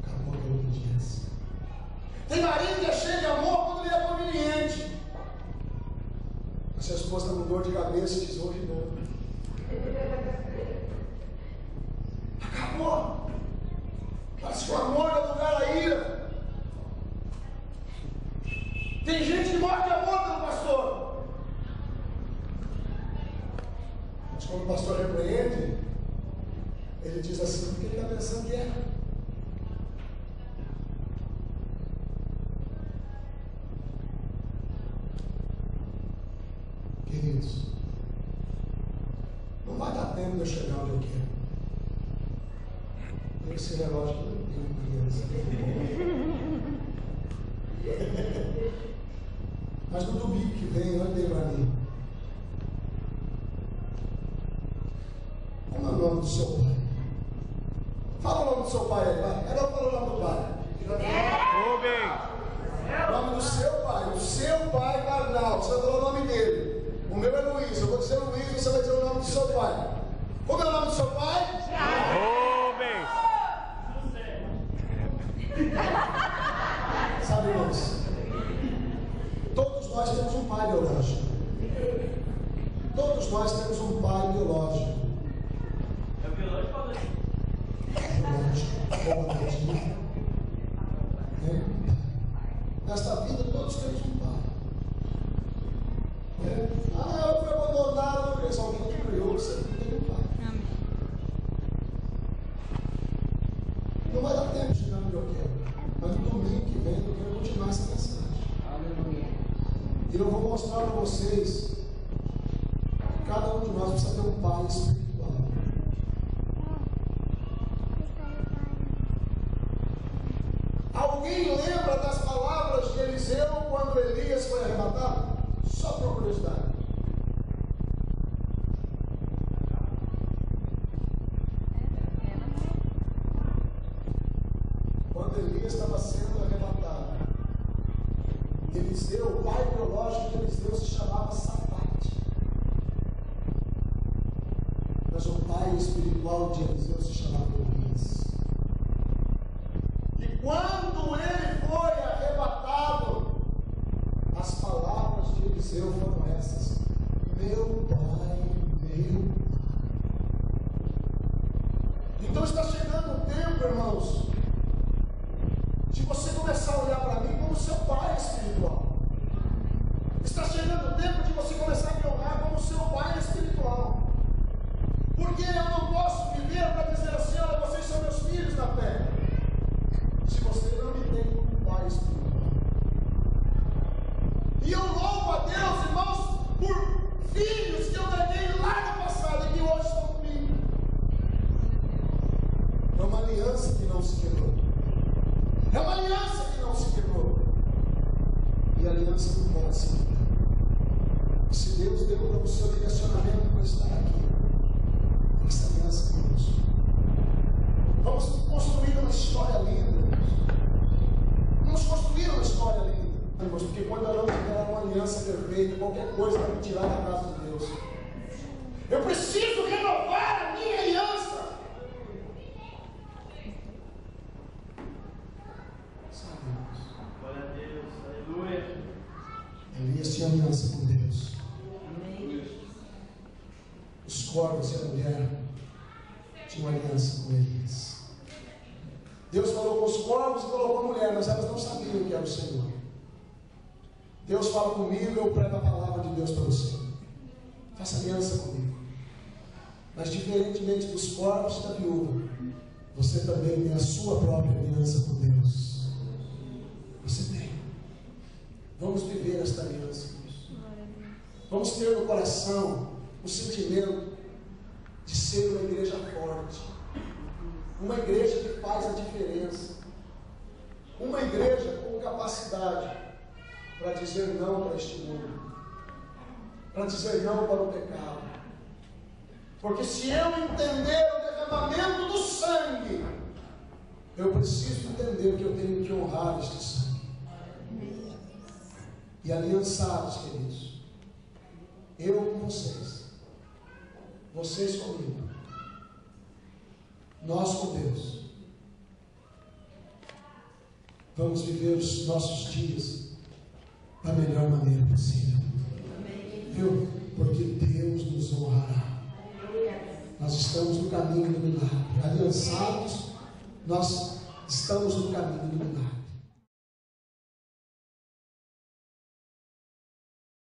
Acabou aquela obediência. Tem marido que é cheio de amor quando lhe é conveniente. Mas se a esposa está com dor de cabeça, diz hoje não. Acabou. Parece que o amor dá lugar à ira. Tem gente que morre de amor pelo pastor. Mas quando o pastor repreende, ele diz assim, porque ele está pensando que é. Queridos, não vai dar tempo de eu chegar onde eu quero. Esse relógio que eu criança. Mas no domingo que vem, olha bem para mim. Como é o nome do seu pai? Fala o nome do seu pai aí, vai. Cada um fala o nome do pai. O nome do seu pai. O seu pai carnal. Você vai falar o nome dele. O meu é Luiz. Eu vou dizer Luiz, você vai dizer o nome do seu pai. Como é o nome do seu pai? Sabe, irmãos, todos nós temos um pai biológico. Todos nós temos um pai biológico. É biológico ou não? Biológico. Nesta vida todos temos um pai. Eu fui abandonado, porque só alguém te criou. você não tem um pai. Amém. Não vai dar tempo de chegar no que eu quero. Mas no domingo que vem eu quero continuar essa mensagem. E eu vou mostrar para vocês que cada um de nós precisa ter um pai espiritual. Alguém lembra das palavras de Eliseu quando Elias foi arrebatado? Só por curiosidade. Quando Elias estava sendo arrebatado, Eliseu, o pai biológico de Eliseu se chamava Safate. Mas o pai espiritual de Eliseu se chamava Elias. E quando ele foi arrebatado, as palavras de Eliseu foram essas: meu pai, meu pai. Então está chegando o tempo, irmãos, de você começar a olhar para mim como seu pai espiritual. Está chegando o tempo de você começar a me honrar como seu pai espiritual. Porque eu não posso viver para dizer assim: olha, vocês são meus filhos na fé, se você não me tem como pai espiritual. E eu louvo a Deus, irmãos, por filhos que eu ganhei lá no passado e que hoje estão comigo. É uma aliança que não se quebrou. É uma aliança que não se quebrou. E a aliança não pode se quebrar. Se Deus deu para o seu direcionamento para estar aqui, essa aliança conosco. Vamos construir uma história linda. Vamos construir uma história linda. Porque quando eu não tiver uma aliança perfeita, qualquer coisa vai me tirar da casa de Deus. Eu preciso renovar a minha aliança. Glória a Deus, aleluia. Elias tinha aliança com Deus. Os corvos e a mulher tinham aliança com Elias. Deus falou com os corvos e falou com a mulher, mas elas não sabiam que era o Senhor. Deus fala comigo, eu prego a palavra de Deus para você. Faça aliança comigo. Mas diferentemente dos corvos e da viúva, você também tem a sua própria aliança com Deus. Você tem. Vamos viver esta aliança. Vamos ter no coração o sentimento de ser uma igreja forte. Uma igreja que faz a diferença. Uma igreja com capacidade para dizer não para este mundo. Para dizer não para o pecado. Porque se eu entender o derramamento do sangue, eu preciso entender que eu tenho que honrar este sangue. E aliançados, queridos, eu com vocês comigo, nós com Deus, vamos viver os nossos dias da melhor maneira possível. Viu? Porque Deus nos honrará. Nós estamos no caminho do milagre. Aliançados, nós estamos no caminho do milagre.